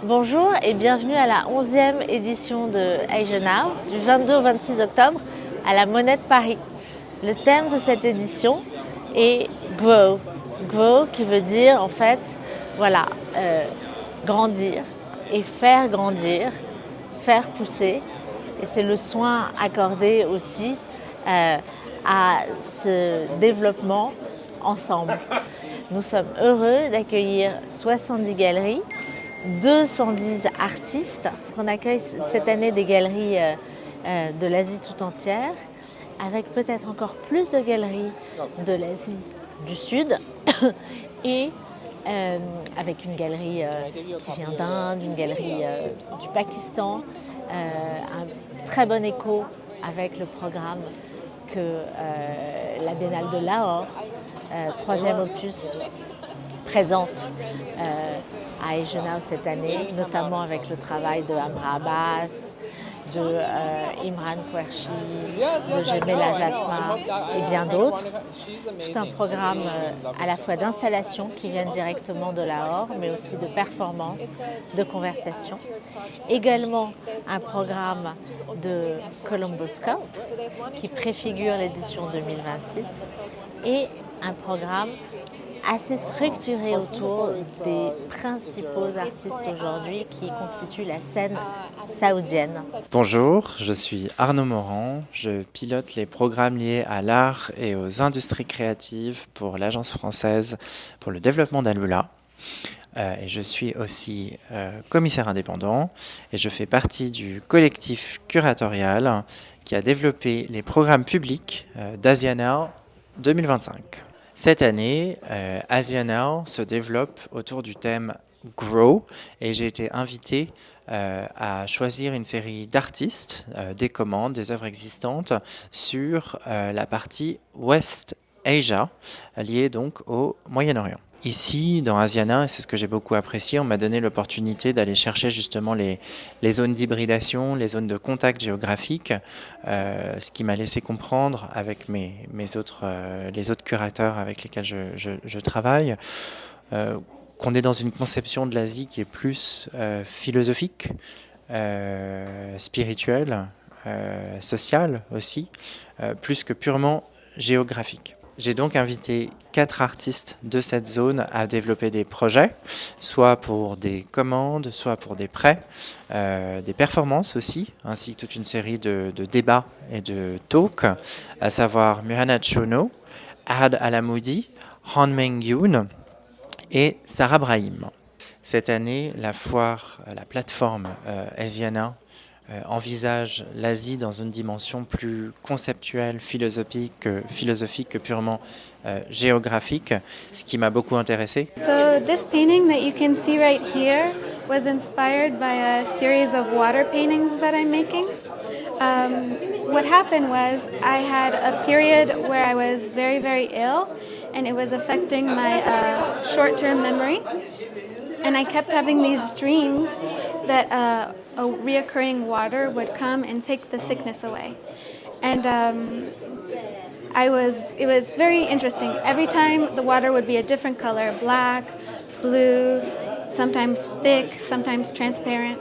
Bonjour et bienvenue à la 11e édition de Eisenhower du 22 au 26 octobre à la Monnaie de Paris. Le thème de cette édition est Grow. Grow qui veut dire en fait, grandir et faire grandir, faire pousser. Et c'est le soin accordé aussi à ce développement ensemble. Nous sommes heureux d'accueillir 70 galeries, 210 artistes. On accueille cette année des galeries de l'Asie tout entière, avec peut-être encore plus de galeries de l'Asie du Sud et avec une galerie qui vient d'Inde, une galerie du Pakistan, un très bon écho avec le programme que la Biennale de Lahore, troisième opus, présente à Eisenhower cette année, notamment avec le travail de Amra Abbas, de Imran Qureshi, de Jemela Jasma et bien d'autres. Tout un programme à la fois d'installations qui viennent directement de Lahore, mais aussi de performances, de conversations. Également un programme de Columboscope qui préfigure l'édition 2026 et un programme assez structuré autour des principaux artistes aujourd'hui qui constituent la scène saoudienne. Bonjour, je suis Arnaud Morand, je pilote les programmes liés à l'art et aux industries créatives pour l'Agence française pour le développement d'Alula. Et je suis aussi commissaire indépendant et je fais partie du collectif curatorial qui a développé les programmes publics d'Asiana 2025. Cette année, Asiana se développe autour du thème Grow et j'ai été invité à choisir une série d'artistes, des commandes, des œuvres existantes sur la partie West Asia, liée donc au Moyen-Orient. Ici, dans Asiana, et c'est ce que j'ai beaucoup apprécié, on m'a donné l'opportunité d'aller chercher justement les zones d'hybridation, les zones de contact géographique, ce qui m'a laissé comprendre avec les autres curateurs avec lesquels je travaille, qu'on est dans une conception de l'Asie qui est plus philosophique, spirituelle, sociale aussi, plus que purement géographique. J'ai donc invité 4 artistes de cette zone à développer des projets, soit pour des commandes, soit pour des prêts, des performances aussi, ainsi que toute une série de débats et de talks, à savoir Muhannad Chono, Ahad Alamoudi, Han Meng Yoon et Sarah Brahim. Cette année, la plateforme Asiana envisage l'Asie dans une dimension plus conceptuelle, philosophique que purement géographique, ce qui m'a beaucoup intéressé. So this painting that you can see right here was inspired by a series of water paintings that I'm making. What happened was I had a period where I was very, very ill and it was affecting my short-term memory. And I kept having these dreams that a reoccurring water would come and take the sickness away. And it was very interesting. Every time the water would be a different color, black, blue, sometimes thick, sometimes transparent.